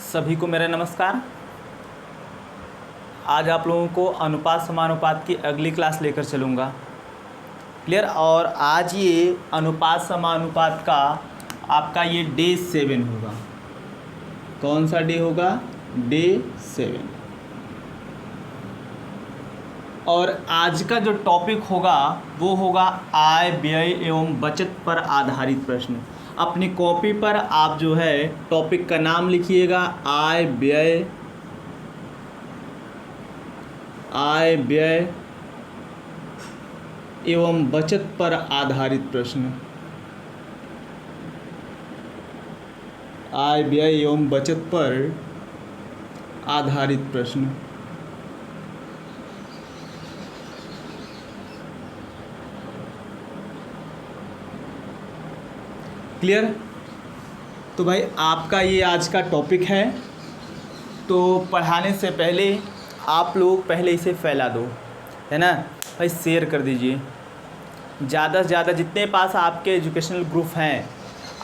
सभी को मेरा नमस्कार। आज आप लोगों को अनुपात समानुपात की अगली क्लास लेकर चलूँगा। क्लियर। और आज ये अनुपात समानुपात का आपका ये डे 7 होगा। कौन सा डे होगा? डे 7। और आज का जो टॉपिक होगा वो होगा आय व्यय एवं बचत पर आधारित प्रश्न। अपनी कॉपी पर आप जो है टॉपिक का नाम लिखिएगा, आय व्यय एवं बचत पर आधारित प्रश्न। आय व्यय एवं बचत पर आधारित प्रश्न। क्लियर। तो भाई आपका ये आज का टॉपिक है। तो पढ़ाने से पहले आप लोग पहले इसे फैला दो, है ना भाई। शेयर कर दीजिए ज़्यादा से ज़्यादा, जितने पास आपके एजुकेशनल ग्रुप हैं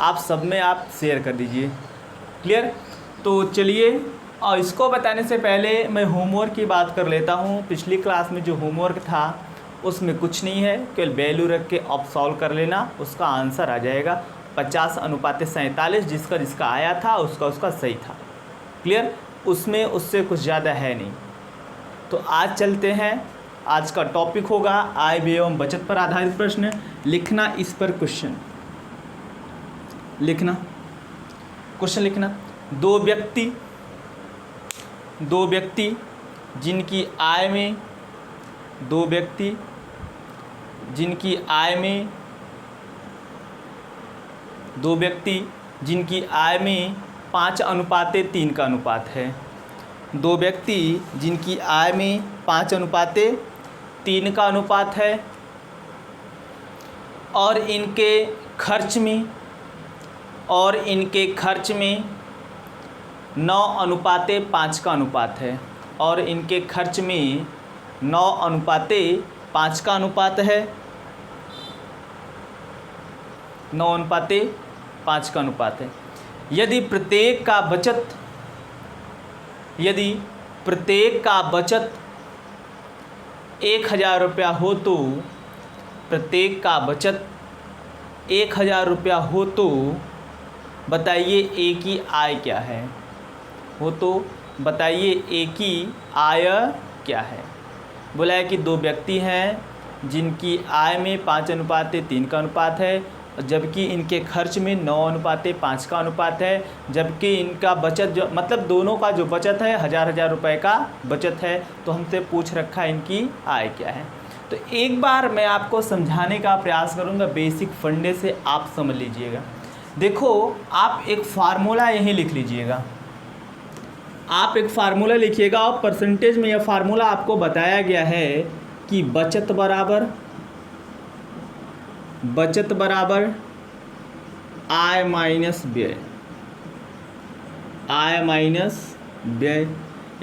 आप सब में आप शेयर कर दीजिए। क्लियर। तो चलिए, और इसको बताने से पहले मैं होमवर्क की बात कर लेता हूँ। पिछली क्लास में जो होमवर्क था उसमें कुछ नहीं है, केवल वैल्यू रख के आप सॉल्व कर लेना, उसका आंसर आ जाएगा 50:47। जिसका आया था उसका सही था। क्लियर। उसमें उससे कुछ ज़्यादा है नहीं। तो आज चलते हैं। आज का टॉपिक होगा आय व्यय एवं बचत पर आधारित प्रश्न। लिखना इस पर क्वेश्चन लिखना। दो व्यक्ति जिनकी आय में 5:3 का अनुपात है। दो व्यक्ति जिनकी आय में 5:3 का अनुपात है और इनके खर्च में 9:5 का अनुपात है। और इनके खर्च में 9:5 का अनुपात है। 9:5 का अनुपात है। यदि प्रत्येक का बचत 1000 रुपया हो तो बताइए ए की आय क्या है? बोला है कि दो व्यक्ति हैं जिनकी आय में 5:3 का अनुपात है, जबकि इनके खर्च में 9:5 का अनुपात है, जबकि इनका बचत जो मतलब दोनों का जो बचत है 1000 रुपये का बचत है। तो हमसे पूछ रखा है इनकी आय क्या है। तो एक बार मैं आपको समझाने का प्रयास करूंगा, बेसिक फंडे से आप समझ लीजिएगा। देखो, आप एक फार्मूला यहीं लिख लीजिएगा। आप एक फार्मूला लिखिएगा और परसेंटेज में यह फार्मूला आपको बताया गया है कि बचत बराबर आय माइनस व्यय।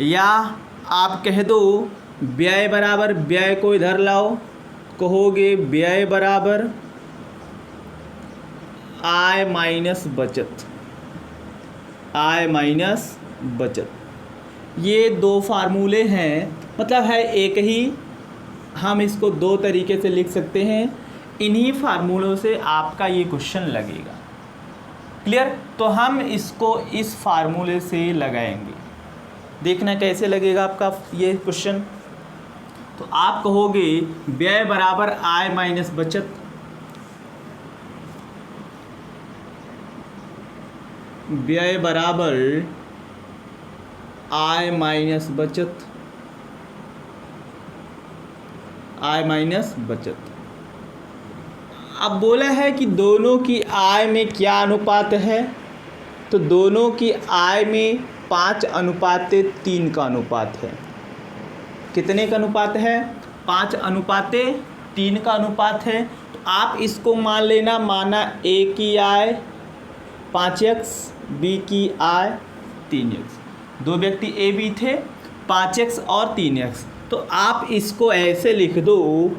या आप कह दो व्यय बराबर, व्यय को इधर लाओ, कहोगे व्यय बराबर आय माइनस बचत। ये दो फार्मूले हैं, मतलब है एक ही। हम इसको दो तरीके से लिख सकते हैं। इन्हीं फार्मूलों से आपका ये क्वेश्चन लगेगा। क्लियर। तो हम इसको इस फार्मूले से लगाएंगे, देखना कैसे लगेगा आपका ये क्वेश्चन। तो आप कहोगे व्यय बराबर आय माइनस बचत। व्यय बराबर आय माइनस बचत। अब बोला है कि दोनों की आय में क्या अनुपात है? तो दोनों की आय में 5:3 का अनुपात है। कितने का अनुपात है? 5:3 का अनुपात है। तो आप इसको मान लेना, माना ए की आय 5x, बी की आय 3x। दो व्यक्ति ए बी थे, 5x और 3x। तो आप इसको ऐसे लिख दो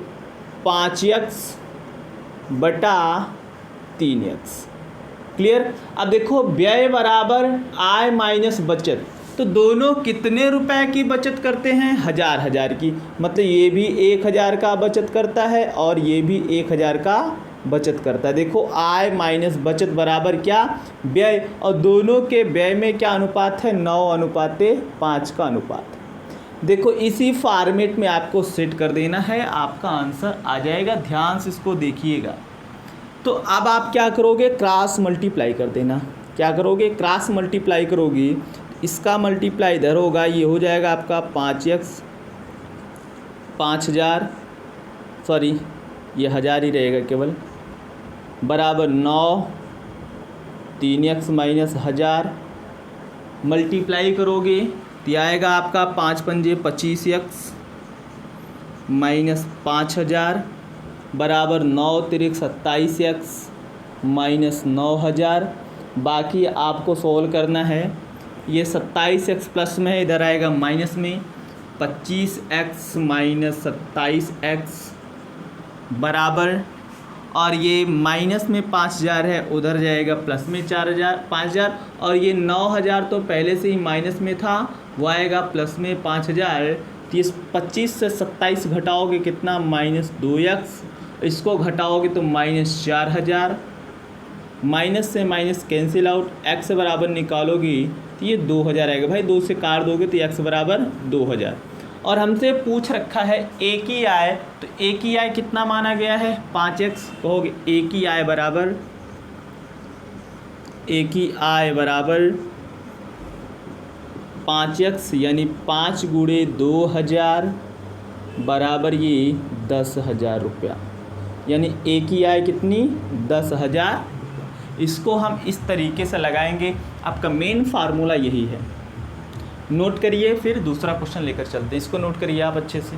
5x/3x। क्लियर। अब देखो व्यय बराबर आय माइनस बचत, तो दोनों कितने रुपए की बचत करते हैं? 1000 की। मतलब ये भी 1000 का बचत करता है और ये भी 1000 का बचत करता है। देखो आय माइनस बचत बराबर क्या? व्यय। और दोनों के व्यय में क्या अनुपात है? 9:5 का अनुपात। देखो इसी फॉर्मेट में आपको सेट कर देना है, आपका आंसर आ जाएगा। ध्यान से इसको देखिएगा। तो अब आप क्या करोगे? क्रॉस मल्टीप्लाई कर देना। क्या करोगे? क्रॉस मल्टीप्लाई करोगी, इसका मल्टीप्लाई इधर होगा, ये हो जाएगा आपका 5x 5000, सॉरी ये 1000 ही रहेगा केवल, बराबर 9 3x माइनस 1000। मल्टीप्लाई करोगे तो ये आएगा आपका 5 पंजे 25x माइनस 5000 बराबर 9 तिरिक 27x माइनस 9000। बाकी आपको सोल्व करना है। ये 27x प्लस में है, इधर आएगा माइनस में, 25x माइनस 27x बराबर, और ये माइनस में 5000 है, उधर जाएगा प्लस में 5000, और ये 9000 तो पहले से ही माइनस में था, वो आएगा प्लस में 5000। तो इस 25 से 27 घटाओगे कितना? Minus 2x। इसको घटाओगे तो माइनस 4000। माइनस से माइनस कैंसिल आउट, x बराबर निकालोगी तो ये 2000 आएगा। भाई 2 से काट दोगे तो x बराबर 2000। और हमसे पूछ रखा है ए की आय, तो ए की आय कितना माना गया है? 5x। कहोगे ए की आय बराबर, ए की आय बराबर 5x, यानी 5 गुणे 2000 बराबर ये 10,000 रुपया। यानी ए की आय कितनी? 10,000। इसको हम इस तरीके से लगाएंगे। आपका मेन फार्मूला यही है। नोट करिए, फिर दूसरा क्वेश्चन लेकर चलते हैं। इसको नोट करिए आप अच्छे से।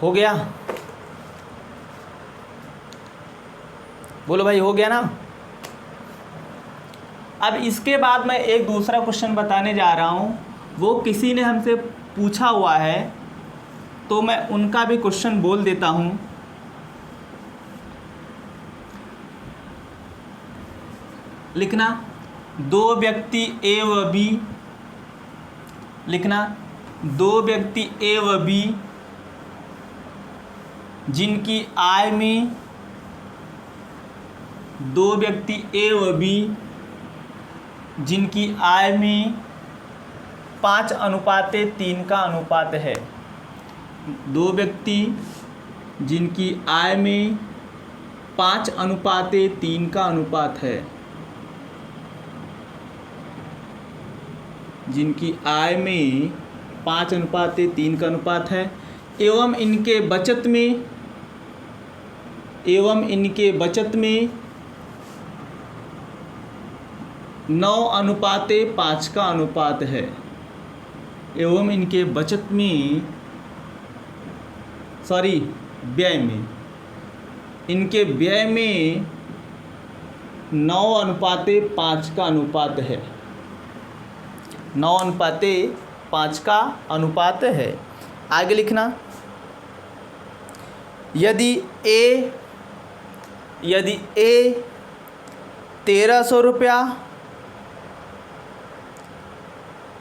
हो गया? बोलो भाई, हो गया ना? अब इसके बाद मैं एक दूसरा क्वेश्चन बताने जा रहा हूँ। वो किसी ने हमसे पूछा हुआ है, तो मैं उनका भी क्वेश्चन बोल देता हूँ। लिखना, दो व्यक्ति ए व बी, लिखना, दो व्यक्ति ए व बी जिनकी आय में, दो व्यक्ति ए व बी जिनकी आय में 5:3 का अनुपात है। दो व्यक्ति जिनकी आय में 5:3 का अनुपात है, जिनकी आय में 5:3 का अनुपात है, एवं इनके बचत में, एवं इनके बचत में 9:5 का अनुपात है, एवं इनके बचत में, सॉरी व्यय में, इनके व्यय में 9:5 का अनुपात है, 9:5 का अनुपात है। आगे लिखना, यदि ए 1300 रुपया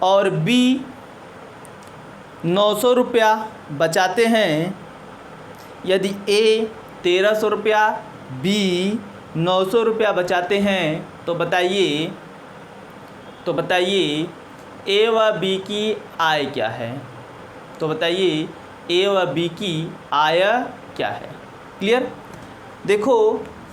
और बी 900 रुपया बचाते हैं, यदि ए 1300 रुपया, बी 900 रुपया बचाते हैं, तो बताइए ए व बी की आय क्या है? तो बताइए ए व बी की आय क्या है? क्लियर? देखो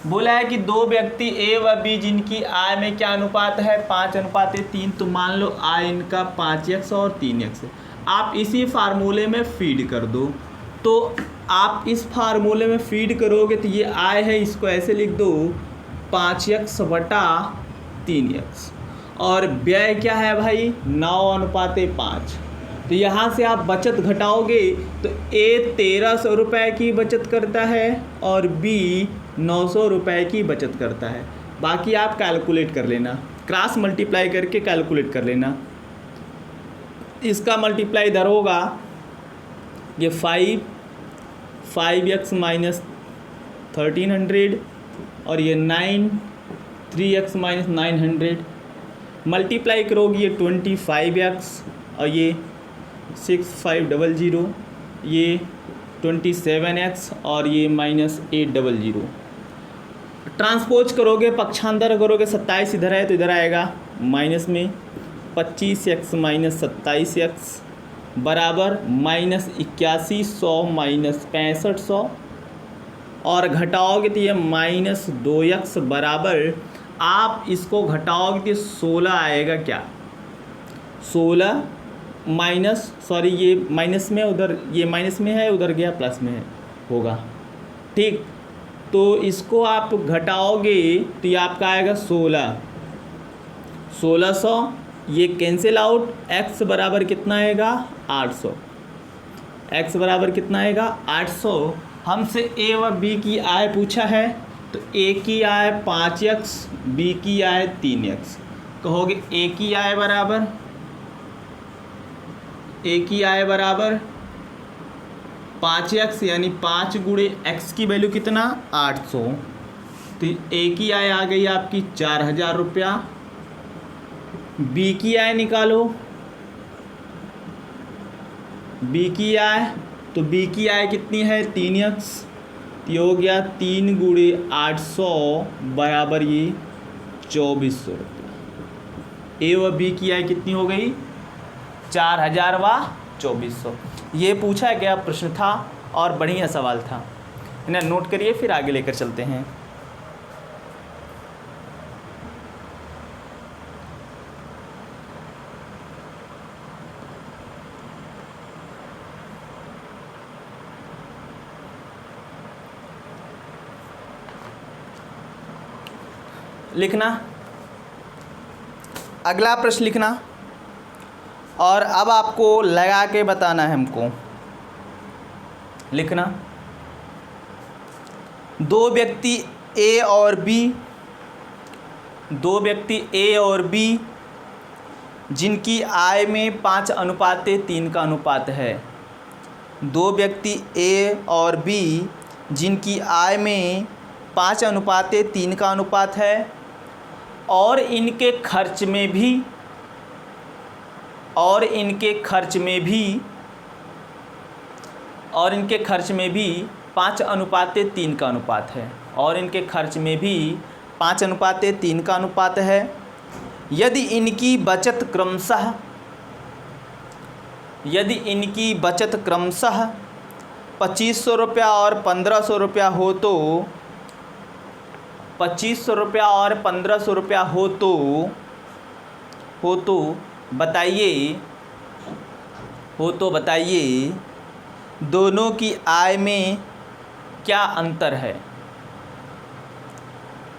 बोला है कि दो व्यक्ति ए व बी जिनकी आय में क्या अनुपात है? 5:3। तो मान लो आय इनका 5x और 3x। आप इसी फार्मूले में फीड कर दो। तो आप इस फार्मूले में फीड करोगे तो ये आय है, इसको ऐसे लिख दो 5x बटा 3x। और व्यय क्या है भाई? 9:5। तो यहाँ से आप बचत घटाओगे तो ए 1300 रुपये की बचत करता है और बी 900 रुपये की बचत करता है। बाकी आप कैलकुलेट कर लेना। क्रॉस मल्टीप्लाई करके कैलकुलेट कर लेना। इसका मल्टीप्लाई इधर होगा, ये 5x माइनस 1300 और ये 9 3x माइनस 900 मल्टीप्लाई करोगी ये 25x और ये 6500 ये 27x और ये माइनस 800। ट्रांसपोज करोगे, पक्षांतर करोगे, 27 इधर है तो इधर आएगा माइनस में 25x माइनस 27x बराबर माइनस 8100 माइनस 6500 और घटाओगे तो ये माइनस 2x बराबर, आप इसको घटाओगे तो 16 आएगा। क्या 16 माइनस, सॉरी ये माइनस में, उधर ये माइनस में है, उधर गया प्लस में है, होगा ठीक। तो इसको आप घटाओगे तो ये आपका आएगा 1600, ये कैंसिल आउट, x बराबर कितना आएगा 800, x बराबर कितना आएगा 800। हमसे a व b की आय पूछा है तो a की आय 5x, b की आय 3x। कहोगे a की आय बराबर 5x यानी 5 गुणे x की वैल्यू कितना 800, तो a की आय आ गई आपकी 4000 रुपया। b की आय निकालो, b की आय, तो b की आय कितनी है 3x, ये हो गया 3 गुणे 800 बराबर ये 2400 रुपया। ए व बी की आय कितनी हो गई 4000 व 2400। ये पूछा गया प्रश्न था और बढ़िया सवाल था, इन्हें नोट करिए फिर आगे लेकर चलते हैं। लिखना, अगला प्रश्न लिखना और अब आपको लगा के बताना है हमको। लिखना, दो व्यक्ति A और B जिनकी आय में 5:3 का अनुपात है। दो व्यक्ति A और B जिनकी आय में 5:3 का अनुपात है और इनके खर्च में भी 5:3 का अनुपात है, और इनके खर्च में भी 5:3 का अनुपात है। यदि इनकी बचत क्रमशः 2500 रुपया और 1500 रुपया हो तो 2500 रुपया और 1500 रुपया हो तो बताइए दोनों की आय में क्या अंतर है।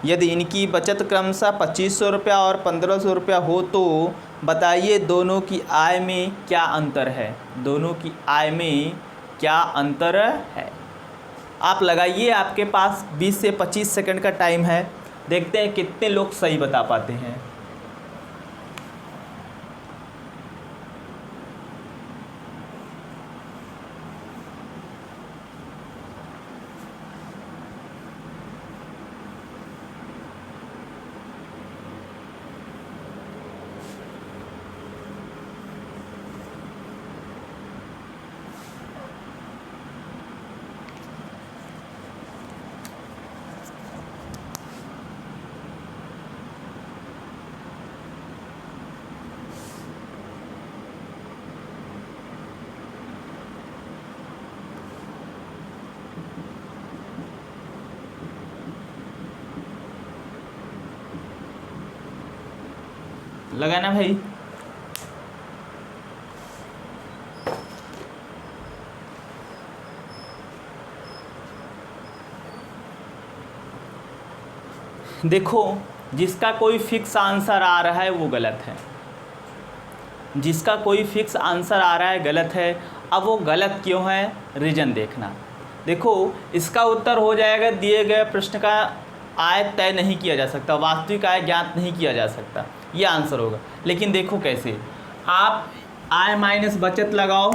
यदि इनकी बचत क्रमशः 2500 रुपया और 1500 रुपया हो तो बताइए दोनों की आय में क्या अंतर है। दोनों की आय में क्या अंतर है, आप लगाइए। आपके पास 20 से 25 सेकंड का टाइम है, देखते हैं कितने लोग सही बता पाते हैं। लगाना भाई। देखो, जिसका कोई फिक्स आंसर आ रहा है वो गलत है, जिसका कोई फिक्स आंसर आ रहा है गलत है। अब वो गलत क्यों है, रीज़न देखना। देखो, इसका उत्तर हो जाएगा दिए गए प्रश्न का आय तय नहीं किया जा सकता, वास्तविक आय ज्ञात नहीं किया जा सकता, ये आंसर होगा। लेकिन देखो कैसे, आप आय माइनस बचत लगाओ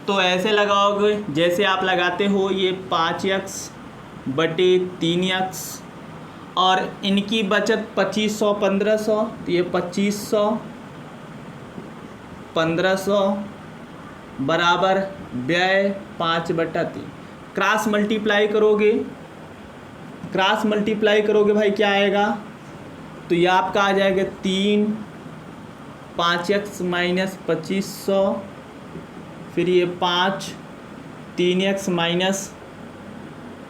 तो ऐसे लगाओगे जैसे आप लगाते हो ये 5x बटे 3x, और इनकी बचत 2500 1500, तो ये 2500 1500 बराबर व्यय 5/3। क्रॉस मल्टीप्लाई करोगे भाई क्या आएगा, तो ये आपका आ जाएगा 3 5x माइनस 2500, फिर ये 5 3x माइनस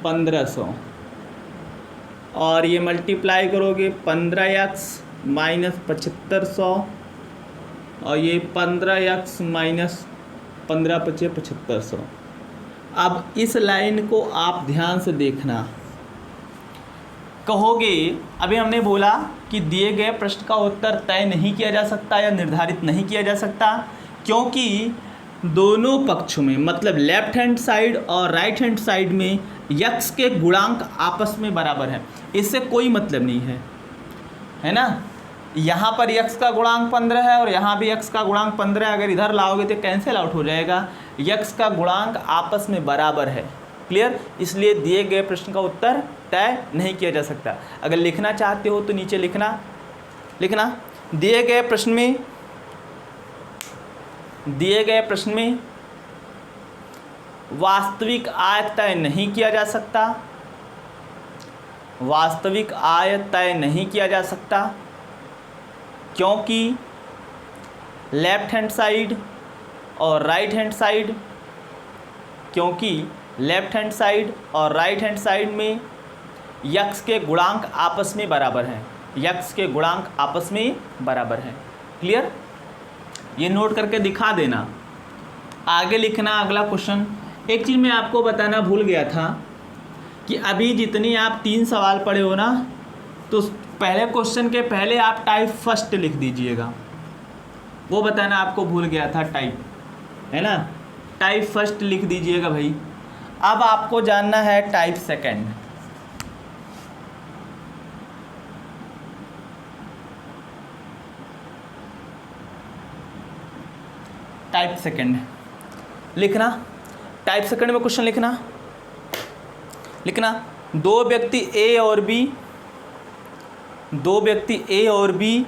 1500, और ये मल्टीप्लाई करोगे 15x माइनस 7500, और ये 15x माइनस 15 × 5 = 7500। अब इस लाइन को आप ध्यान से देखना। कहोगे अभी हमने बोला कि दिए गए प्रश्न का उत्तर तय नहीं किया जा सकता या निर्धारित नहीं किया जा सकता, क्योंकि दोनों पक्षों में मतलब लेफ्ट हैंड साइड और राइट हैंड साइड में यक्स के गुणांक आपस में बराबर हैं। इससे कोई मतलब नहीं है ना। यहाँ पर यक्स का गुणांक 15 है और यहाँ भी यक्स का गुणांक 15 है। अगर इधर लाओगे तो कैंसिल आउट हो जाएगा, यक्स का गुणांक आपस में बराबर है। क्लियर। इसलिए दिए गए प्रश्न का उत्तर तय नहीं किया जा सकता। अगर लिखना चाहते हो तो नीचे लिखना दिए गए प्रश्न में वास्तविक आय तय नहीं किया जा सकता, वास्तविक आय तय नहीं किया जा सकता, क्योंकि लेफ्ट हैंड साइड और राइट हैंड साइड में यक्स के गुणांक आपस में बराबर हैं। क्लियर। ये नोट करके दिखा देना। आगे लिखना अगला क्वेश्चन। एक चीज़ मैं आपको बताना भूल गया था कि अभी जितनी आप 3 सवाल पढ़े हो ना, तो पहले क्वेश्चन के पहले आप टाइप फर्स्ट लिख दीजिएगा। वो बताना आपको भूल गया था, टाइप है ना, टाइप फर्स्ट लिख दीजिएगा भाई। अब आपको जानना है टाइप सेकंड। टाइप सेकंड लिखना। टाइप सेकंड में क्वेश्चन लिखना दो व्यक्ति ए और बी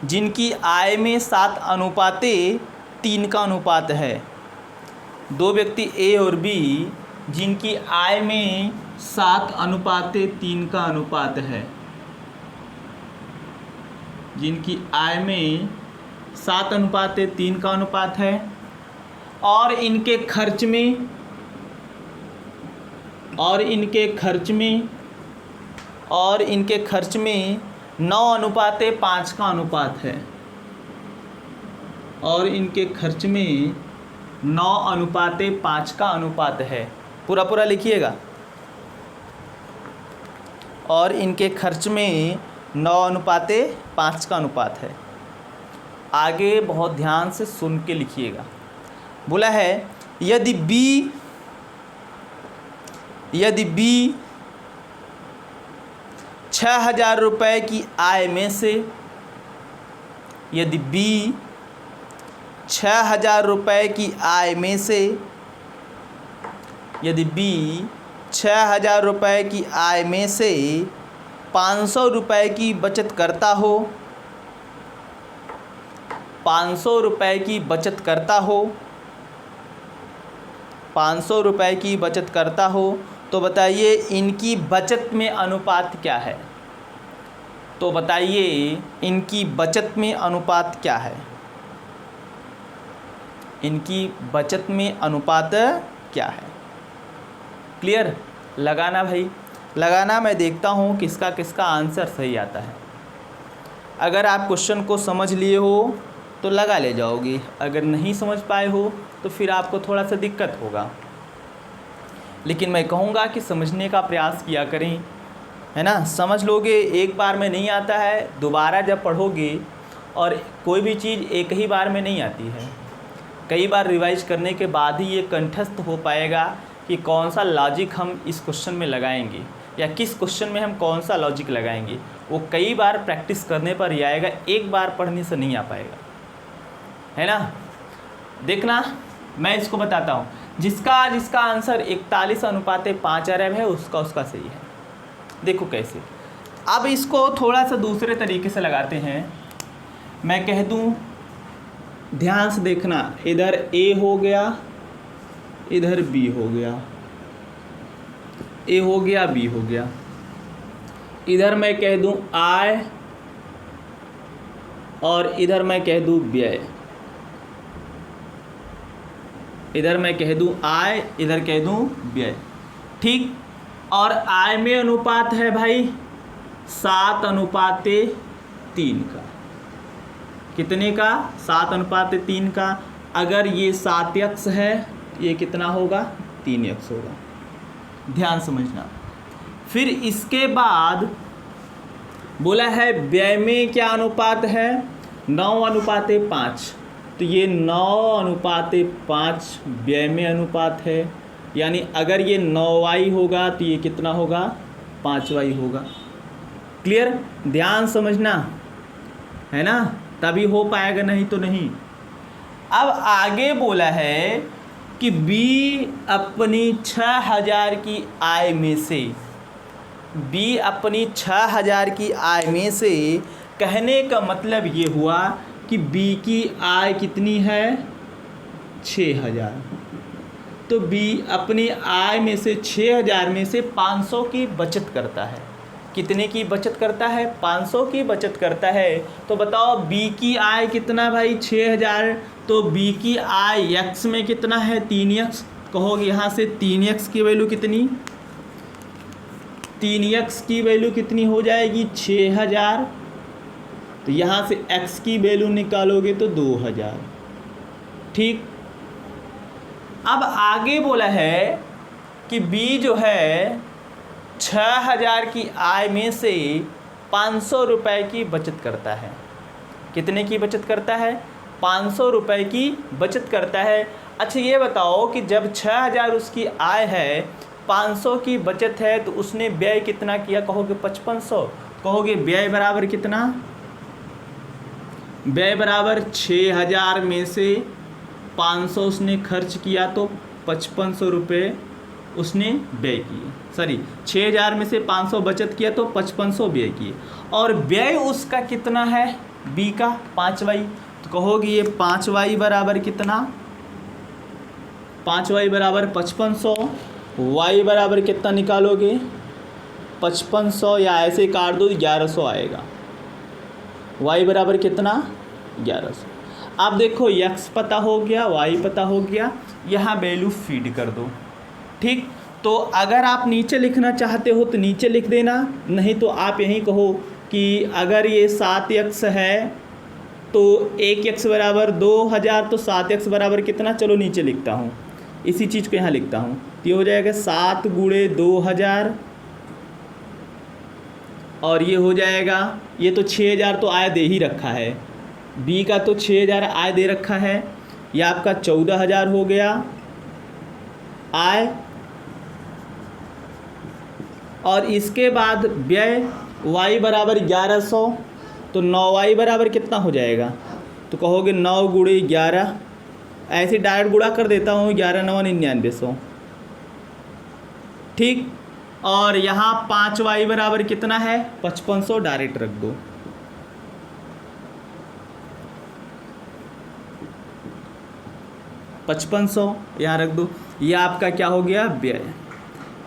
जिनकी आय में 7:3 का अनुपात है। दो व्यक्ति ए और बी जिनकी आय में 7:3 का अनुपात है, जिनकी आय में 7:3 का अनुपात है, और इनके खर्च में 9:5 का अनुपात है, और इनके खर्च में 9:5 का अनुपात है। पूरा लिखिएगा। और इनके खर्च में 9:5 का अनुपात है। आगे बहुत ध्यान से सुन के लिखिएगा। बोला है यदि बी 6,000 रुपये की आय में से, यदि बी 6,000 रुपये की आय में से, यदि बी 6,000 रुपये की आय में से 500 रुपये की बचत करता हो, 500 रुपये की बचत करता हो, 500 रुपये की बचत करता हो, तो बताइए इनकी बचत में अनुपात क्या है। तो बताइए इनकी बचत में अनुपात क्या है। इनकी बचत में अनुपात क्या है। क्लियर। लगाना भाई, लगाना। मैं देखता हूँ किसका किसका आंसर सही आता है। अगर आप क्वेश्चन को समझ लिए हो तो लगा ले जाओगे, अगर नहीं समझ पाए हो तो फिर आपको थोड़ा सा दिक्कत होगा। लेकिन मैं कहूँगा कि समझने का प्रयास किया करें, है ना। समझ लोगे, एक बार में नहीं आता है, दोबारा जब पढ़ोगे, और कोई भी चीज़ एक ही बार में नहीं आती है, कई बार रिवाइज करने के बाद ही ये कंठस्थ हो पाएगा कि कौन सा लॉजिक हम इस क्वेश्चन में लगाएंगे। या किस क्वेश्चन में हम कौन सा लॉजिक लगाएंगे, वो कई बार प्रैक्टिस करने पर ही आएगा, एक बार पढ़ने से नहीं आ पाएगा, है ना। देखना मैं इसको बताता हूँ, जिसका आंसर 41:5 अरब है उसका सही है। देखो कैसे, अब इसको थोड़ा सा दूसरे तरीके से लगाते हैं। मैं कह दूँ, ध्यान से देखना, इधर ए हो गया, इधर बी हो गया, ए हो गया, बी हो गया, इधर मैं कह दूं आय और इधर मैं कह दूं व्यय, इधर मैं कह दूं आय, इधर कह दूं व्यय, ठीक। और आय में अनुपात है भाई 7:3 का। कितने का? 7:3 का। अगर ये 7x है, ये कितना होगा? 3x होगा। ध्यान समझना। फिर इसके बाद बोला है व्यय में क्या अनुपात है? 9:5। तो ये 9:5 व्यय में अनुपात है, यानी अगर ये 9y होगा तो ये कितना होगा? 5y होगा। क्लियर? ध्यान समझना, है ना, तभी हो पाएगा, नहीं तो नहीं। अब आगे बोला है कि B अपनी 6000 की आय में से, B अपनी 6000 की आय में से, कहने का मतलब ये हुआ कि B की आय कितनी है? 6000। तो B अपनी आय में से 6000 में से 500 की बचत करता है। कितने की बचत करता है? 500 की बचत करता है। तो बताओ B की आय कितना भाई? 6000। तो B की आय x में कितना है? 3x। कहोगे यहाँ से 3x की वैल्यू कितनी? 3x की वैल्यू कितनी हो जाएगी? 6000। तो यहाँ से x की वैल्यू निकालोगे तो 2000। ठीक। अब आगे बोला है कि B जो है 6000 की आय में से 500 रुपये की बचत करता है। कितने की बचत करता है? 500 रुपये की बचत करता है। अच्छा ये बताओ कि जब 6000 उसकी आय है, 500 की बचत है, तो उसने व्यय कितना किया? कहोगे 5500। कहोगे व्यय बराबर कितना? व्यय बराबर 6000 में से 500 उसने खर्च किया, तो 5500 रुपये उसने व्यय किए। सॉरी, 6000 में से 500 बचत किया तो 5500 व्यय किए। और व्यय उसका कितना है? B का 5y। तो कहोगे ये 5y बराबर कितना? 5y बराबर 5500। y बराबर कितना निकालोगे? 5500, या ऐसे काट दो 1100 आएगा। y बराबर कितना? 1100। अब देखो x पता हो गया, y पता हो गया, यहाँ वैल्यू फीड कर दो। ठीक। तो अगर आप नीचे लिखना चाहते हो तो नीचे लिख देना, नहीं तो आप यहीं कहो कि अगर ये 7x है तो 1x बराबर 2000, तो 7x बराबर कितना? चलो नीचे लिखता हूँ, इसी चीज़ को यहाँ लिखता हूँ। तो ये हो जाएगा 7 × 2000, और ये हो जाएगा, ये तो 6000 तो आय दे ही रखा है, B का तो 6000 आय दे रखा है, यह आपका 14000 हो गया आय। और इसके बाद व्यय y बराबर 1100, तो 9y बराबर कितना हो जाएगा? तो कहोगे 9 × 11, ऐसे डायरेक्ट गुणा कर देता हूँ, 11 × 9 = 9900। ठीक। और यहाँ 5y बराबर कितना है? 5500, डायरेक्ट रख दो। $5500 यहाँ रख दो। ये आपका क्या हो गया? व्यय।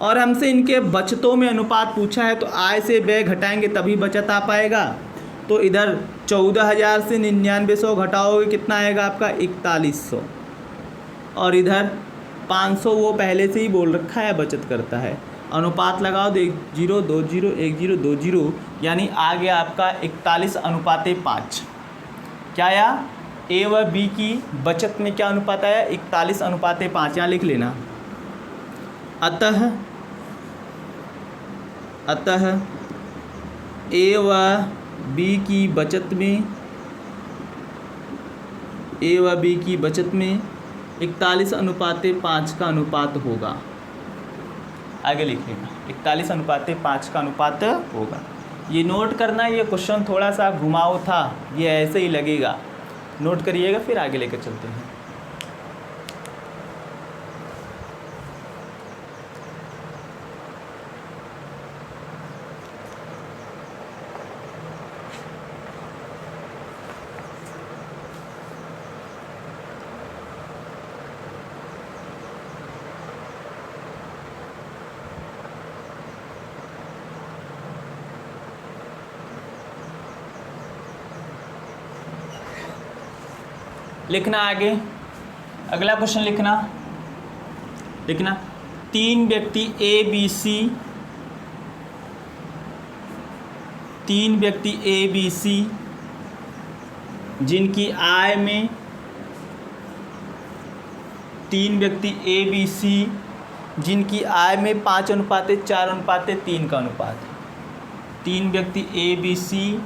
और हमसे इनके बचतों में अनुपात पूछा है, तो आय से व्यय घटाएंगे तभी बचत आ पाएगा। तो इधर 14000 से 9900 घटाओगे, कितना आएगा आपका? 4100। और इधर 500 वो पहले से ही बोल रखा है बचत करता है। अनुपात लगाओ तो 1020 1020, यानी आ गया आपका 41:5। क्या आया? A व B की बचत में क्या अनुपात आया? 41:5। यहाँ लिख लेना। अतः A व B की बचत में 41:5 का अनुपात होगा। आगे लिखिएगा 41:5 का अनुपात होगा। ये नोट करना, ये क्वेश्चन थोड़ा सा घुमाव था, ये ऐसे ही लगेगा, नोट करिएगा फिर आगे लेकर चलते हैं। लिखना आगे, अगला क्वेश्चन लिखना 3 व्यक्ति ए बी सी जिनकी आय में 3 व्यक्ति ए बी सी जिनकी आय में 5:4:3 का अनुपात है। 3 व्यक्ति ए बी सी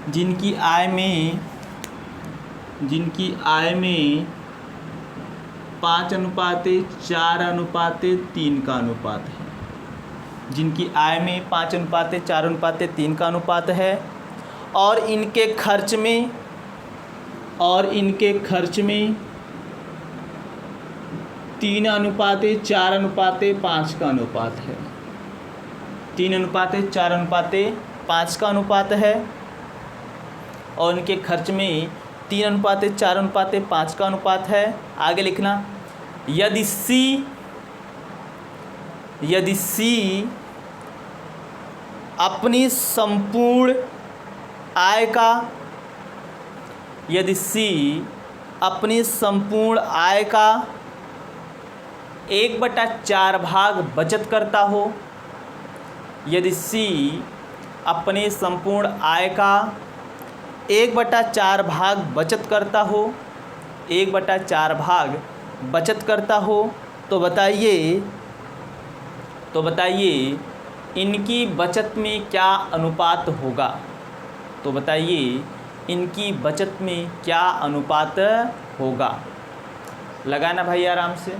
जिनकी आय में 5:4:3 का अनुपात है। जिनकी आय में 5:4:3 का अनुपात है और इनके खर्च में 3:4:5 का अनुपात है। 3:4:5 का अनुपात है और इनके खर्च में 3:4:5 का अनुपात है। आगे लिखना, यदि C अपनी संपूर्ण आय का 1/4 भाग बचत करता हो, यदि C अपने संपूर्ण आय का 1/4 भाग बचत करता हो, 1/4 भाग बचत करता हो, तो बताइए इनकी बचत में क्या अनुपात होगा। तो बताइए इनकी बचत में क्या अनुपात होगा। लगाना भाई आराम से।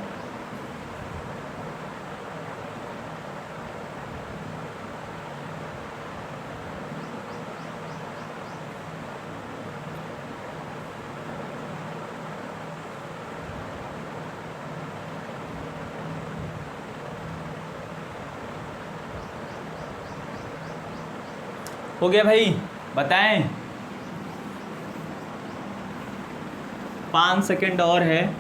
हो गया भाई, बताएं। 5 सेकंड और है।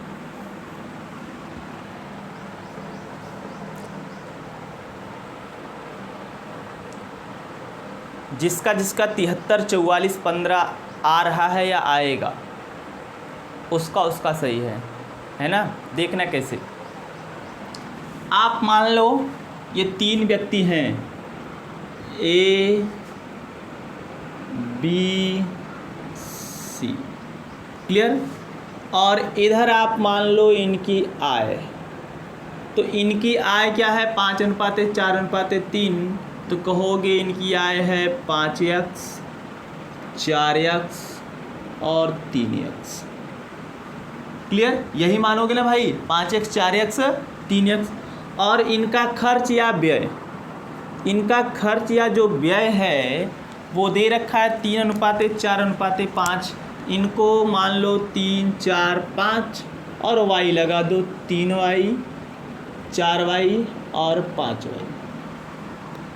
जिसका 73, 44, 15 आ रहा है या आएगा, उसका सही है ना। देखना कैसे। आप मान लो ये 3 व्यक्ति हैं, ए बी सी, क्लियर। और इधर आप मान लो इनकी आय, तो इनकी आय क्या है 5:4:3, तो कहोगे इनकी आय है 5x, 4x और 3x, क्लियर। यही मानोगे ना भाई, 5x, 4x, 3x। और इनका खर्च या व्यय, इनका खर्च या जो व्यय है वो दे रखा है 3:4:5। इनको मान लो 3, 4, 5 और y लगा दो, 3y, 4y और 5y,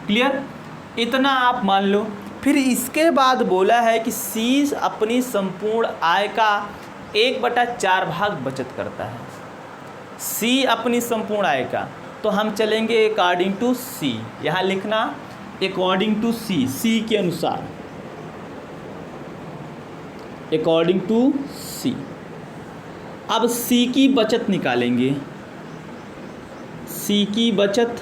क्लियर। इतना आप मान लो। फिर इसके बाद बोला है कि C अपनी संपूर्ण आय का 1/4 भाग बचत करता है। C अपनी संपूर्ण आय का, तो हम चलेंगे अकॉर्डिंग टू C। यहाँ लिखना अकॉर्डिंग टू C के अनुसार, अकॉर्डिंग टू C। अब C की बचत निकालेंगे, C की बचत।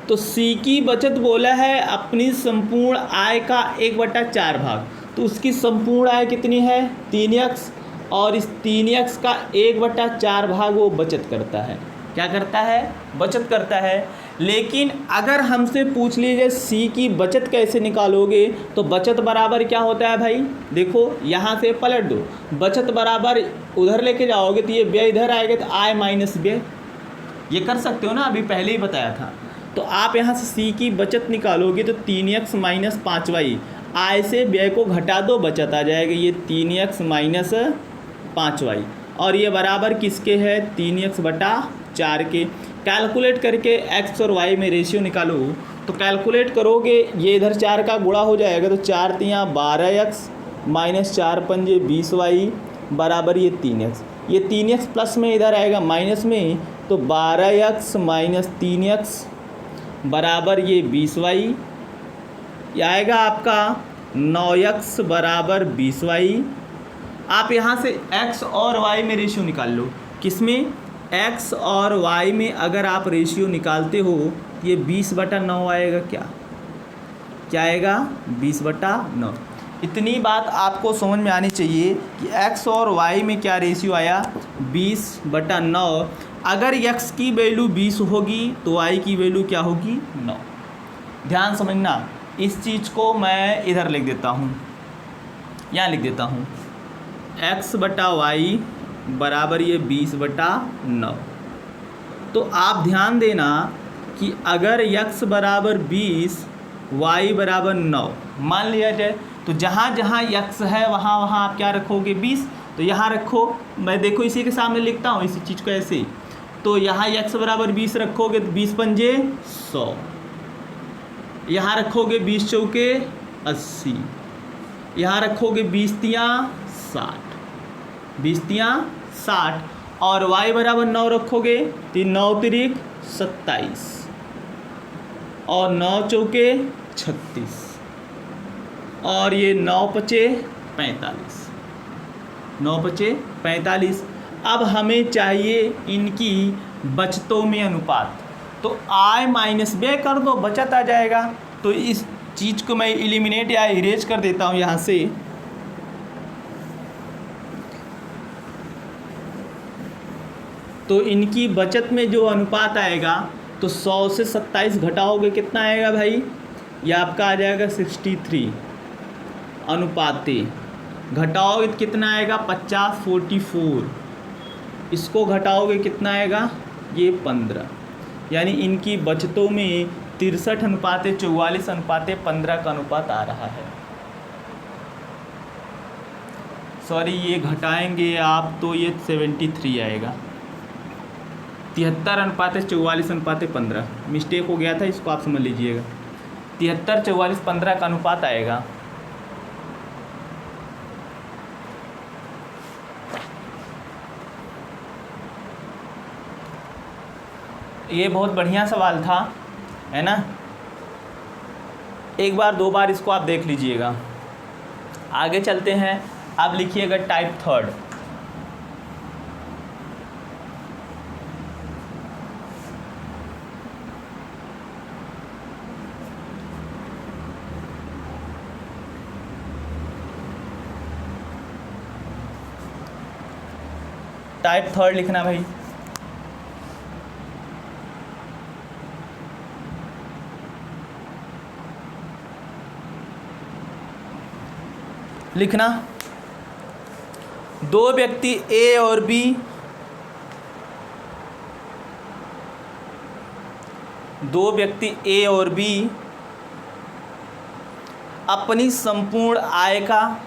तो C की बचत बोला है अपनी संपूर्ण आय का 1/4 भाग, तो उसकी संपूर्ण आय कितनी है 3x, और इस 3x का 1/4 भाग वो बचत करता है। क्या करता है? बचत करता है। लेकिन अगर हमसे पूछ लीजिए C की बचत कैसे निकालोगे, तो बचत बराबर क्या होता है भाई, देखो यहाँ से पलट दो। बचत बराबर उधर लेके जाओगे तो ये व्यय इधर आएगा, तो आय माइनस व्यय, ये कर सकते हो ना, अभी पहले ही बताया था। तो आप यहाँ से सी की बचत निकालोगे तो 3x माइनस 5y, आय से व्यय को घटा दो, बचत आ जाएगा ये 3x माइनस 5y, और ये बराबर किसके है 3x बटा 4 के। कैलकुलेट करके x और y में रेशियो निकालो, तो कैलकुलेट करोगे ये इधर 4 का गुणा हो जाएगा, तो 4 तियाँ 12x माइनस 4 पंजे 20y बराबर ये 3x, ये 3x प्लस में इधर आएगा माइनस में, तो 12x माइनस 3x बराबर ये 20y, ये आएगा आपका 9x बराबर 20y। आप यहाँ से x और y में रेशियो निकाल लो, किसमें x और y में अगर आप रेशियो निकालते हो ये 20/9 आएगा, क्या आएगा 20/9। इतनी बात आपको समझ में आनी चाहिए कि x और y में क्या रेशियो आया 20/9। अगर x की वैल्यू 20 होगी तो y की वैल्यू क्या होगी 9। ध्यान समझना, इस चीज़ को मैं इधर लिख देता हूँ, यहाँ लिख देता हूँ x/y बराबर ये 20/9। तो आप ध्यान देना कि अगर x बराबर 20 y बराबर 9 मान लिया जाए, तो जहाँ जहाँ x है वहाँ वहाँ आप क्या रखोगे 20, तो यहाँ रखो, मैं देखो इसी के सामने लिखता हूँ इसी चीज़ को ऐसे, तो यहाँ x बराबर 20 रखोगे तो 20 पंजे 100, यहाँ रखोगे 20 चौके 80, यहाँ रखोगे 20 तियाँ 60, 20 तियाँ 60, और y बराबर 9 रखोगे तो 9 तिरिक 27 और 9 चौके 36 और ये 9 पचे 45, 9 पचे 45। अब हमें चाहिए इनकी बचतों में अनुपात, तो आय माइनस व्यय कर दो, बचत आ जाएगा। तो इस चीज़ को मैं एलिमिनेट या इरेज कर देता हूँ यहाँ से, तो इनकी बचत में जो अनुपात आएगा तो 100 से 27 घटाओगे कितना आएगा भाई, ये आपका आ जाएगा 63 अनुपाते, घटाओगे तो कितना आएगा 50/44, इसको घटाओगे कितना आएगा ये 15, यानी इनकी बचतों में 63/44/15 का अनुपात आ रहा है। सॉरी ये घटाएंगे आप तो ये 73 आएगा, 73/44/15, मिस्टेक हो गया था, इसको आप समझ लीजिएगा, 73/44/15 का अनुपात आएगा। ये बहुत बढ़िया सवाल था, है ना, एक बार दो बार इसको आप देख लीजिएगा। आगे चलते हैं, आप लिखिएगा टाइप थर्ड। टाइप थर्ड लिखना भाई। लिखना, दो व्यक्ति ए और बी अपनी संपूर्ण आय का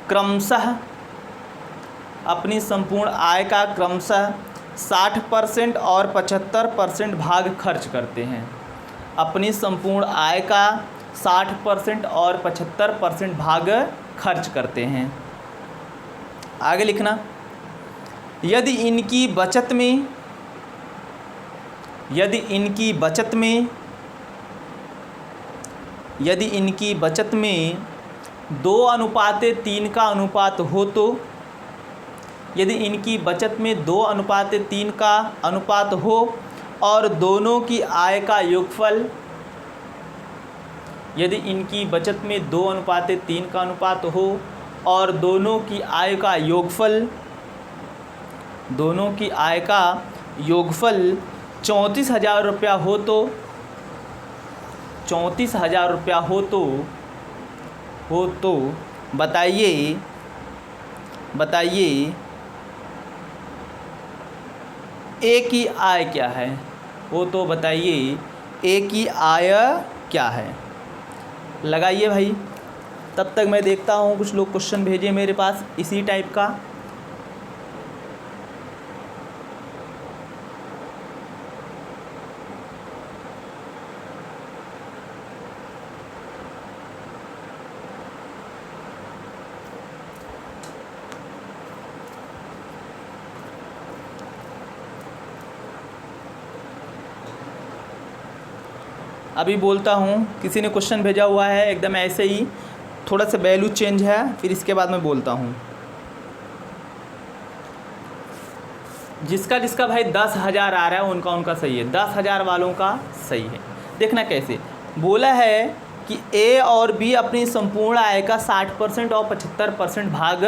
क्रमशः 60% और 75% भाग खर्च करते हैं। अपनी संपूर्ण आय का 60% और 75% भाग खर्च करते हैं। आगे लिखना, यदि इनकी बचत में 2:3 का अनुपात हो तो, यदि इनकी बचत में 2:3 का अनुपात हो और दोनों की आय का योगफल, यदि इनकी बचत में 2:3 का अनुपात हो और दोनों की आय का योगफल 34,000 रुपया हो तो हो तो बताइए ए की आय क्या है। हो तो बताइए ए की आय क्या है। लगाइए भाई, तब तक मैं देखता हूँ कुछ लोग क्वेश्चन भेजिए मेरे पास इसी टाइप का। अभी बोलता हूँ, किसी ने क्वेश्चन भेजा हुआ है एकदम ऐसे ही, थोड़ा सा वैल्यू चेंज है, फिर इसके बाद मैं बोलता हूँ। जिसका भाई 10,000 आ रहा है उनका सही है, 10,000 वालों का सही है। देखना कैसे बोला है कि ए और बी अपनी संपूर्ण आय का 60% और 75% भाग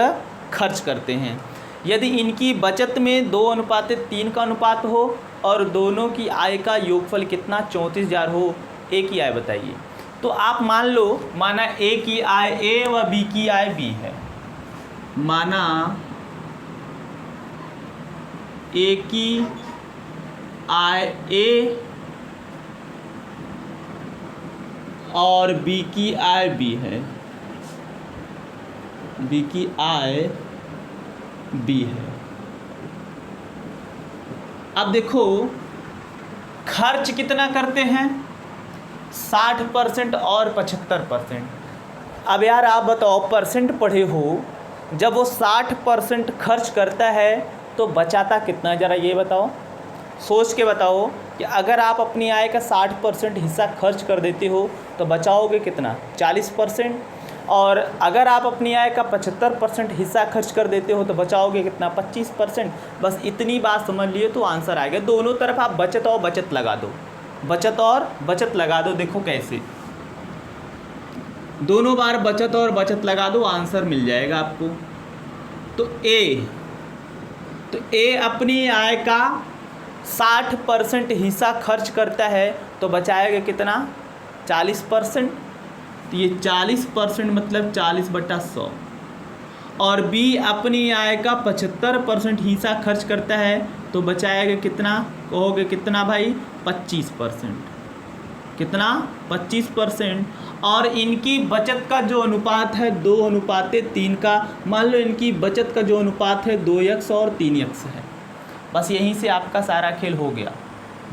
खर्च करते हैं। यदि इनकी बचत में 2:3 का अनुपात हो और दोनों की आय का योगफल कितना 34,000 हो, ए की आय बताइए। तो आप माना ए की आय ए व बी की आय बी है, माना ए की आय ए और बी की आय बी है, बी की आय बी है। अब देखो खर्च कितना करते हैं, 60% और 75%। अब यार आप बताओ, परसेंट पढ़े हो, जब वो 60% खर्च करता है तो बचाता कितना, ज़रा ये बताओ, सोच के बताओ कि अगर आप अपनी आय का 60% हिस्सा खर्च कर देते हो तो बचाओगे कितना, 40%। और अगर आप अपनी आय का 75% हिस्सा खर्च कर देते हो तो बचाओगे कितना, 25%। बस इतनी बात समझ लिए तो आंसर आएगा। दोनों तरफ आप बचत और बचत लगा दो, बचत और बचत लगा दो। देखो कैसे, दोनों बार बचत और बचत लगा दो, आंसर मिल जाएगा आपको। तो ए अपनी आय का 60% हिस्सा खर्च करता है तो बचाएगा कितना, 40%। तो ये 40% मतलब 40/100। और बी अपनी आय का 75% हिस्सा खर्च करता है तो बचाएगा कितना, कहोगे कितना भाई, 25%। कितना, 25%। और इनकी बचत का जो अनुपात है 2:3 का, मान लो इनकी बचत का जो अनुपात है 2x और 3x है। बस यहीं से आपका सारा खेल हो गया,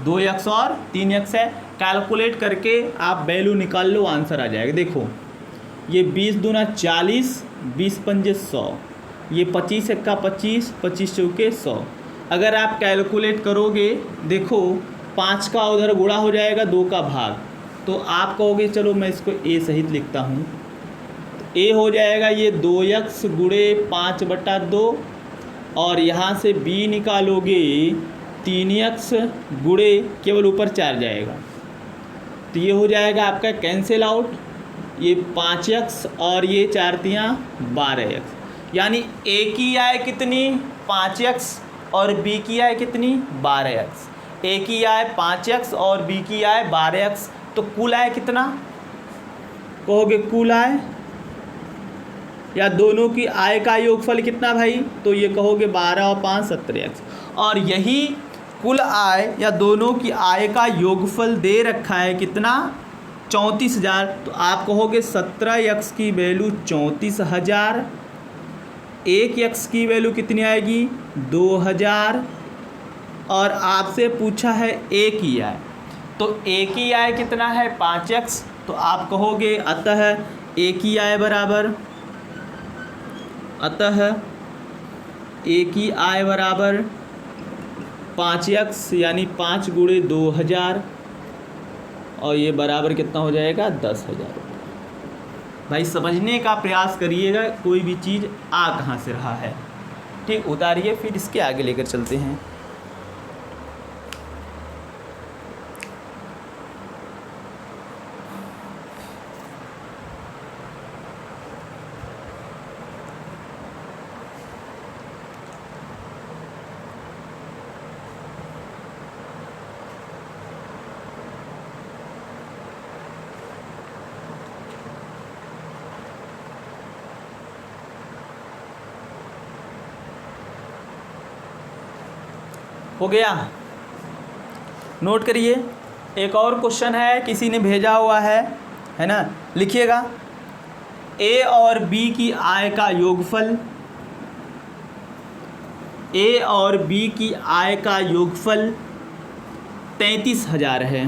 2x और 3x है। कैलकुलेट करके आप वैल्यू निकाल लो, आंसर आ जाएगा। देखो ये 20 दूना 40, 20 पंजे 100, ये 25 एक्का 25, 25 चौके 100। अगर आप कैलकुलेट करोगे, देखो 5 का उधर गुणा हो जाएगा 2 का भाग, तो आप कहोगे चलो मैं इसको ए सहित लिखता हूँ। तो ए हो जाएगा ये 2x गुणे 5/2, और यहाँ से b निकालोगे 3x गुणे केवल ऊपर 4 जाएगा, तो ये हो जाएगा आपका कैंसिल आउट, ये 5x और ये 4 तियाँ 12x। यानी ए की आय कितनी, 5x और बी की आय कितनी, 12x। ए की आय 5x और बी की आय 12x, तो कुल आय कितना कहोगे, कुल आय या दोनों की आय का योगफल कितना भाई, तो ये कहोगे 12 और 5 17x। और यही कुल आय या दोनों की आय का योगफल दे रखा है कितना, 34,000। तो आप कहोगे 17x की वैल्यू 34,000, 1x की वैल्यू कितनी आएगी, 2,000। और आपसे पूछा है ए की आय, तो ए की आय कितना है, 5x। तो आप कहोगे अतः ए की आय बराबर, अतः ए की आय बराबर 5x यानी 5 गुणे 2,000, और ये बराबर कितना हो जाएगा, 10,000। भाई समझने का प्रयास करिएगा, कोई भी चीज़ आ कहाँ से रहा है, ठीक, उतारिए फिर इसके आगे लेकर चलते हैं। हो गया, नोट करिए। एक और क्वेश्चन है, किसी ने भेजा हुआ है ना, लिखिएगा। ए और बी की आय का योगफल, ए और बी की आय का योगफल 33,000 है।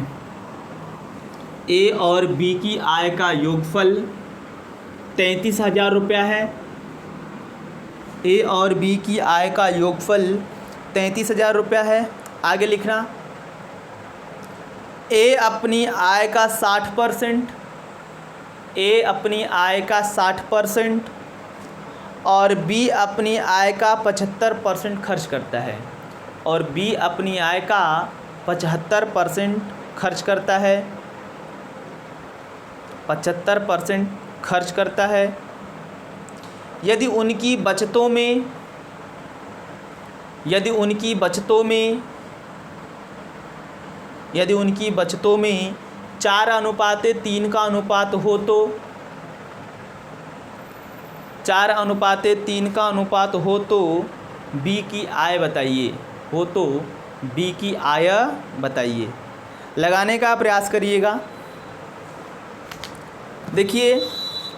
ए और बी की आय का योगफल 33,000 रुपया है। ए और बी की आय का योगफल 33,000 रुपया है। आगे लिखना, ए अपनी आय का 60%, ए अपनी आय का 60% और बी अपनी आय का 75% खर्च करता है, और बी अपनी आय का 75% खर्च करता है, 75% खर्च करता है। यदि उनकी बचतों में 4:3 का अनुपात हो तो 4:3 का अनुपात हो तो बी की आय बताइए, बी की आय बताइए। लगाने का प्रयास करिएगा। देखिए,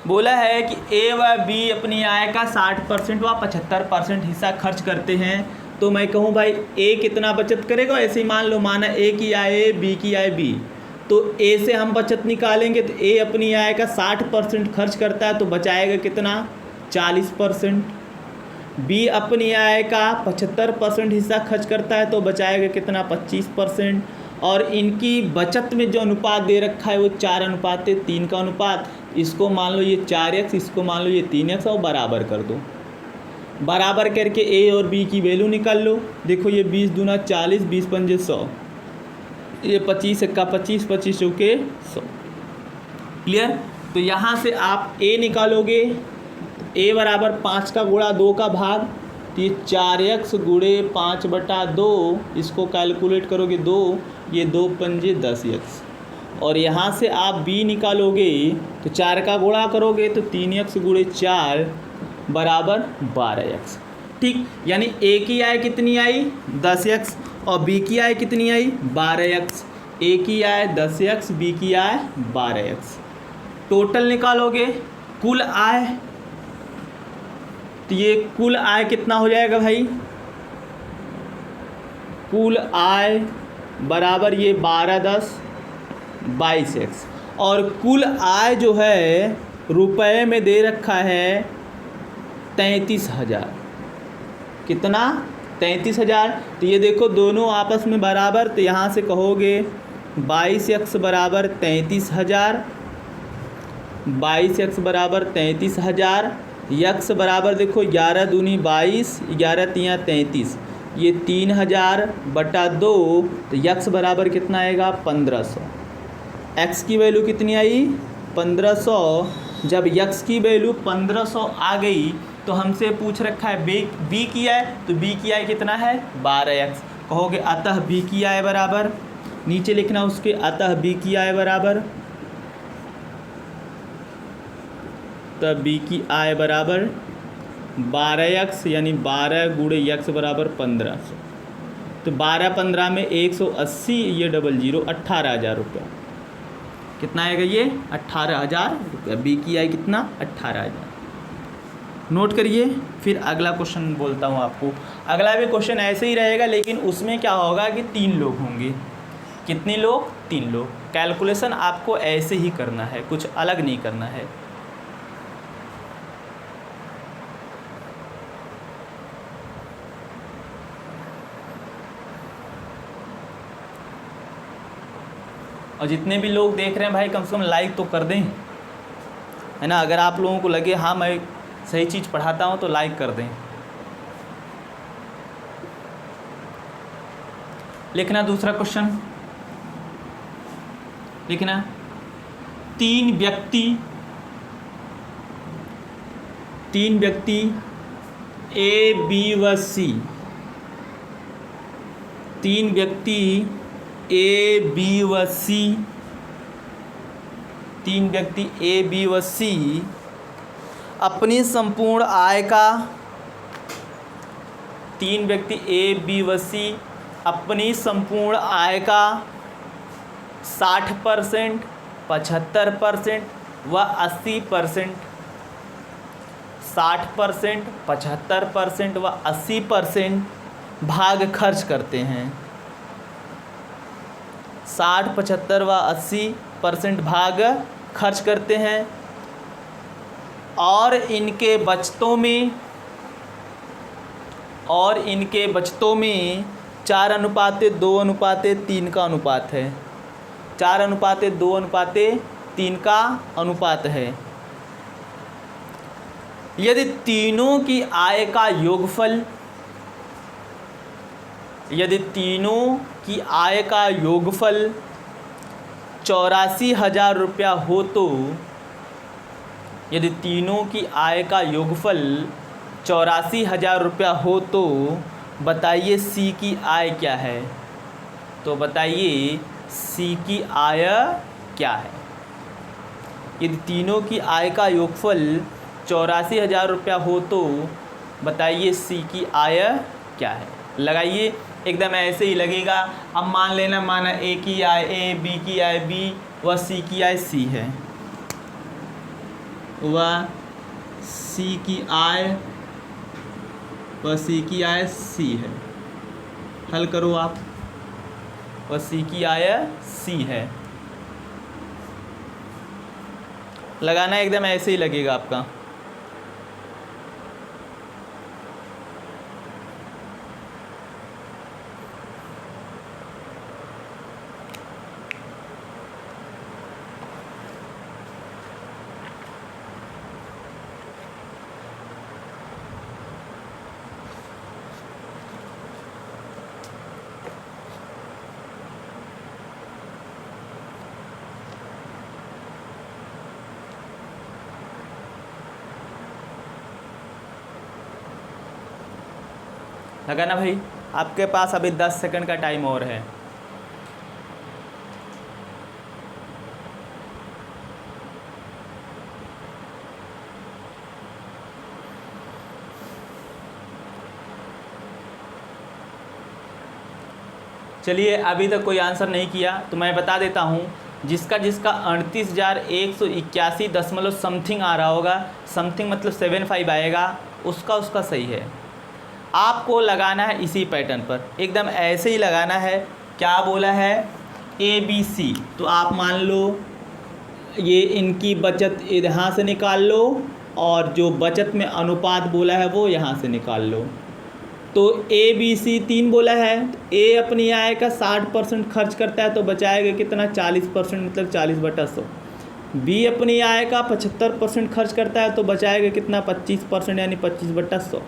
बोला है कि ए व बी अपनी आय का 60% व 75% हिस्सा खर्च करते हैं। तो मैं कहूँ भाई ए कितना बचत करेगा, ऐसे ही मान लो, माना ए की आय ए, बी की आय बी, तो ए से हम बचत निकालेंगे तो ए अपनी आय का 60% खर्च करता है तो बचाएगा कितना, 40%। बी अपनी आय का 75% हिस्सा खर्च करता है तो बचाएगा कितना, 25%। और इनकी बचत में जो अनुपात दे रखा है वो 4:3 का अनुपात, इसको मान लो ये 4x, इसको मान लो ये 3x, और बराबर कर दो। बराबर करके ए और बी की वैल्यू निकाल लो। देखो ये 20 दूना 40, 20 पंजे 100, ये 25 एक्का 25, 25 चौके 100। क्लियर। तो यहाँ से आप ए निकालोगे, ए बराबर 5 का गुणा 2 का भाग, तो ये 4x गुणे 5/2, इसको कैलकुलेट करोगे 2, ये 2 पंजे 10x। और यहाँ से आप b निकालोगे तो 4 का गुणा करोगे तो 3x गुणे 4 बराबर 12x। ठीक, यानी a की आय कितनी आई, 10x, और b की आय कितनी आई, 12x। a की आय 10x, b की आय 12x। टोटल निकालोगे कुल आय, तो ये कुल आय कितना हो जाएगा भाई, कुल आय बराबर ये 12 10 22x। और कुल आय जो है रुपए में दे रखा है 33,000। कितना, 33,000। तो ये देखो दोनों आपस में बराबर, तो यहाँ से कहोगे 22x बराबर 33,000, 22x बराबर 33,000, यक्स बराबर देखो 11 दूनी 22, 11 तियाँ 33, ये 3,000/2, तो यक्स बराबर कितना आएगा, 1500। एक्स की वैल्यू कितनी आई, 1500। जब यक्स की वैल्यू 1500 आ गई तो हमसे पूछ रखा है बी की आय, तो बी की आय कितना है, 12x। कहोगे अतः बी की आय बराबर, नीचे लिखना उसके, अतः बी की आय बराबर, तब बी की आय बराबर 12x, यानी 12 गुणे यक्स बराबर 1500। तो 12 15 में 180, ये 00, 18,000 रुपया। कितना आएगा ये, 18,000 रुपया। बी की आय कितना, 18,000। नोट करिए। फिर अगला क्वेश्चन बोलता हूँ आपको। अगला भी क्वेश्चन ऐसे ही रहेगा, लेकिन उसमें क्या होगा कि 3 लोग होंगे। कितने लोग, 3 लोग। कैलकुलेशन आपको ऐसे ही करना है, कुछ अलग नहीं करना है। और जितने भी लोग देख रहे हैं भाई, कम से कम लाइक तो कर दें, है ना। अगर आप लोगों को लगे हाँ मैं सही चीज़ पढ़ाता हूँ तो लाइक कर दें। लिखना दूसरा क्वेश्चन, लिखना 3 व्यक्ति ए बी व सी, 3 व्यक्ति ए बी व सी, 3 व्यक्ति ए बी व सी अपनी संपूर्ण आय का, 3 व्यक्ति ए बी व सी अपनी संपूर्ण आय का 60%, 75% व 80%, 60%, 75% व 80% भाग खर्च करते हैं। 60, 75 व 80% भाग खर्च करते हैं और इनके बचतों में 4:2:3 का अनुपात है। 4:2:3 का अनुपात है। यदि तीनों की आय का योगफल 84,000 रुपया हो तो, यदि तीनों की आय का योगफल 84,000 रुपया हो तो बताइए सी की आय क्या है। तो बताइए सी की आय क्या है। यदि तीनों की आय का योगफल 84,000 रुपया हो तो बताइए सी की आय क्या है। लगाइए, एकदम ऐसे ही लगेगा। अब मान लेना, माना ए की आय ए, बी की आय बी व सी की आय सी है, व सी की आय सी है। हल करो आप। व सी की आय सी है। लगाना एकदम ऐसे ही लगेगा आपका। लगाना भाई, आपके पास अभी 10 सेकंड का टाइम और है। चलिए, अभी तक कोई आंसर नहीं किया तो मैं बता देता हूँ। जिसका 38,181 दशमलव समथिंग आ रहा होगा, समथिंग मतलब 75 आएगा, उसका सही है। आपको लगाना है इसी पैटर्न पर, एकदम ऐसे ही लगाना है। क्या बोला है? A B C. तो आप मान लो ये इनकी बचत यहाँ से निकाल लो और जो बचत में अनुपात बोला है वो यहाँ से निकाल लो। तो ए बी सी 3 बोला है। ए अपनी आय का 60% खर्च करता है तो बचाएगा कितना? 40%, मतलब 40/100। बी अपनी आय का 75% खर्च करता है तो बचाएगा कितना? 25%, यानी 25/100।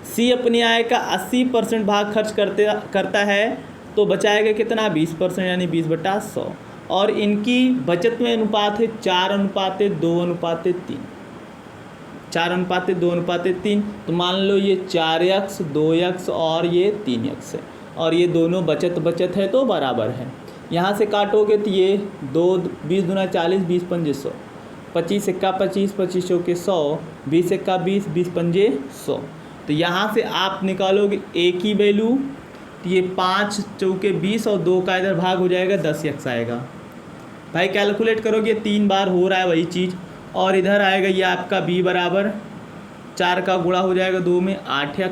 सी अपनी आय का 80% भाग खर्च करता है तो बचाएगा कितना? 20%, यानी 20/100। और इनकी बचत में अनुपात है 4:2:3। 4:2:3। तो मान लो ये 4x, 2x और ये 3x है, और ये दोनों बचत है तो बराबर है। यहाँ से काटोगे तो ये 2, 20 दूना 40, 20 पंजे 100, 25 एक्का 25, 25 चौके 100, 20 एक्का 20, 20 पंजे 100। तो यहाँ से आप निकालोगे ए की वैल्यू, तो ये 5 चौके 20 और 2 का इधर भाग हो जाएगा, 10x आएगा। भाई कैलकुलेट करोगे 3 बार हो रहा है वही चीज़। और इधर आएगा ये आपका b बराबर 4 का गुणा हो जाएगा 2 में 8x,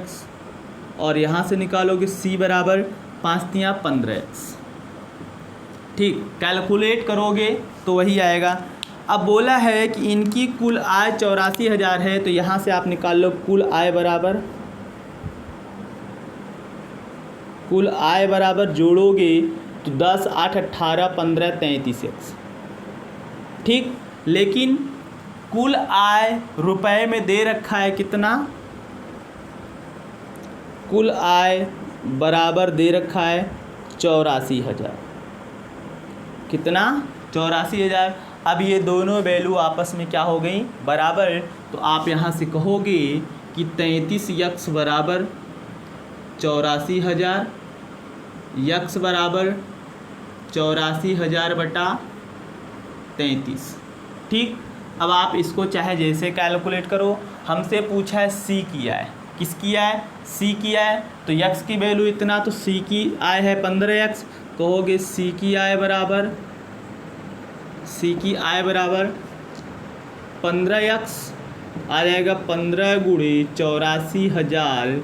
और यहाँ से निकालोगे c बराबर 5×3 15x। ठीक, कैलकुलेट करोगे तो वही आएगा। अब बोला है कि इनकी कुल आय 84,000 है, तो यहाँ से आप निकाल लो कुल आय बराबर जोड़ोगे तो 10, 8, 18, 15, 33x। ठीक, लेकिन कुल आय रुपए में दे रखा है कितना? कुल आय बराबर दे रखा है 84,000। कितना? 84,000। अब ये दोनों वैल्यू आपस में क्या हो गई? बराबर। तो आप यहाँ से कहोगे कि 33x बराबर 84,000, x बराबर 84,000/33। ठीक, अब आप इसको चाहे जैसे कैलकुलेट करो। हमसे पूछा है सी की आय, किसकी आय, सी की आय। तो x की वैल्यू इतना, तो सी की आय है 15x, कहोगे सी की आय बराबर 15x आ जाएगा। 15 गुणे 84,000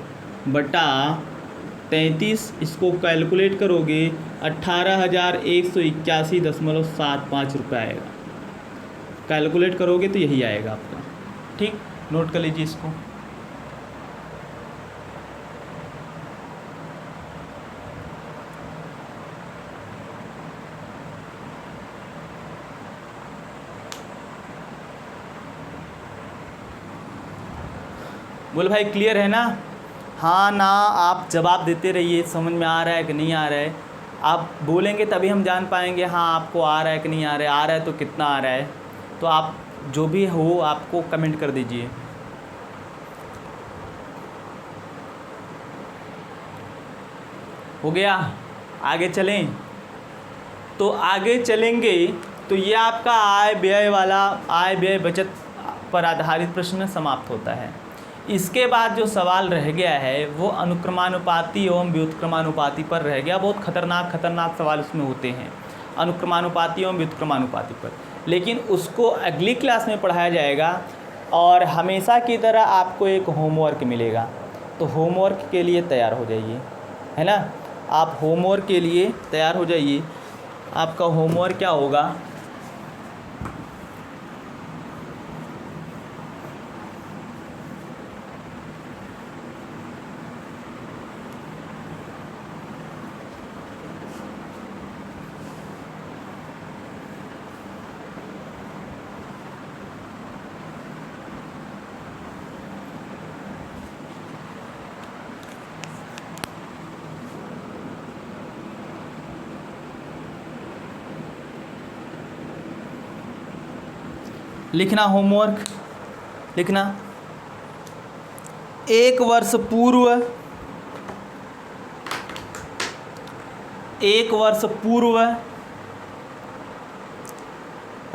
बटा 33, इसको कैलकुलेट करोगे 18,181.75 रुपये आएगा। कैलकुलेट करोगे तो यही आएगा आपका। ठीक, नोट कर लीजिए इसको। बोल भाई क्लियर है ना? हाँ ना, आप जवाब देते रहिए, समझ में आ रहा है कि नहीं आ रहा है। आप बोलेंगे तभी हम जान पाएंगे हाँ आपको आ रहा है कि नहीं आ रहा है। आ रहा है तो कितना आ रहा है, तो आप जो भी हो आपको कमेंट कर दीजिए। हो गया? आगे चलें? तो आगे चलेंगे तो ये आपका आय व्यय वाला, आय व्यय बचत पर आधारित प्रश्न समाप्त होता है। इसके बाद जो सवाल रह गया है वो अनुक्रमानुपाती एवं व्युत्क्रमानुपाती पर रह गया। बहुत खतरनाक सवाल उसमें होते हैं, अनुक्रमानुपाती एवं व्युत्क्रमानुपाती पर, लेकिन उसको अगली क्लास में पढ़ाया जाएगा। और हमेशा की तरह आपको एक होमवर्क मिलेगा, तो होमवर्क के लिए तैयार हो जाइए, है ना। आप होमवर्क के लिए तैयार हो जाइए। आपका होमवर्क क्या होगा? लिखना, होमवर्क लिखना। एक वर्ष पूर्व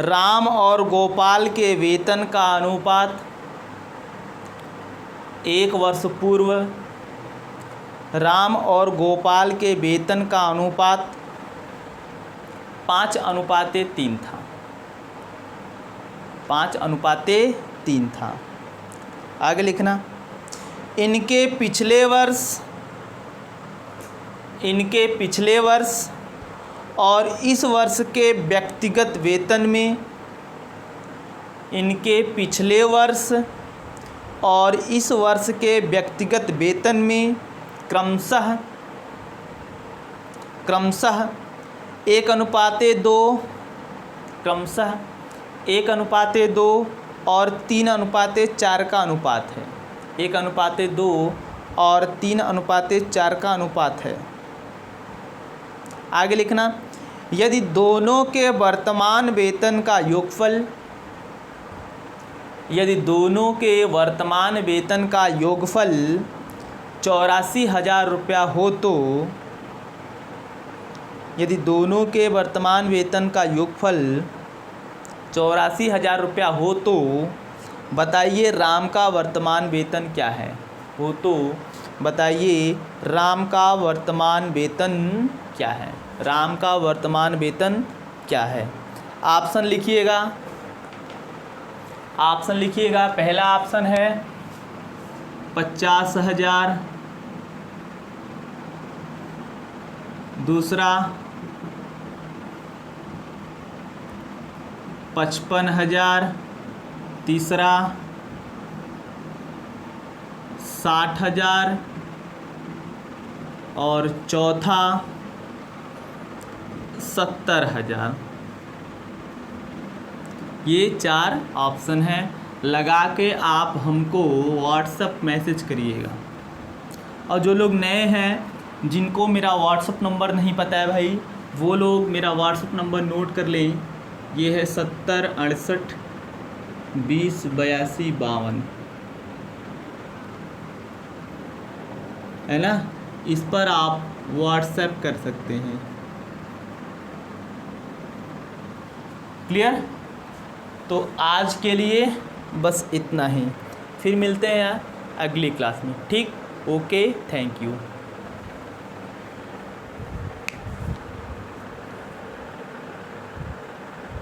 राम और गोपाल के वेतन का अनुपात, 1 वर्ष पूर्व राम और गोपाल के वेतन का अनुपात 5:3 था। 5:3 था। आगे लिखना, इनके पिछले वर्ष और इस वर्ष के व्यक्तिगत वेतन में, इनके पिछले वर्ष और इस वर्ष के व्यक्तिगत वेतन में क्रमशः 1:2 और 3:4 का अनुपात है। 1:2 और 3:4 का अनुपात है। आगे लिखना, यदि दोनों के वर्तमान वेतन का योगफल 84,000 रुपया हो तो, यदि दोनों के वर्तमान वेतन का योगफल 84,000 रुपया हो तो बताइए राम का वर्तमान वेतन क्या है। हो तो बताइए राम का वर्तमान वेतन क्या है। राम का वर्तमान वेतन क्या है? ऑप्शन लिखिएगा। पहला ऑप्शन है 50,000, दूसरा 55,000, तीसरा 60,000 और चौथा 70,000। ये 4 ऑप्शन हैं। लगा के आप हमको व्हाट्सएप मैसेज करिएगा। और जो लोग नए हैं, जिनको मेरा व्हाट्सएप नंबर नहीं पता है भाई, वो लोग मेरा व्हाट्सएप नंबर नोट कर लें। ये है 70 68 20 82 52, है ना। इस पर आप व्हाट्सएप कर सकते हैं। क्लियर? तो आज के लिए बस इतना ही, फिर मिलते हैं यार। अगली क्लास में। ठीक, ओके, थैंक यू।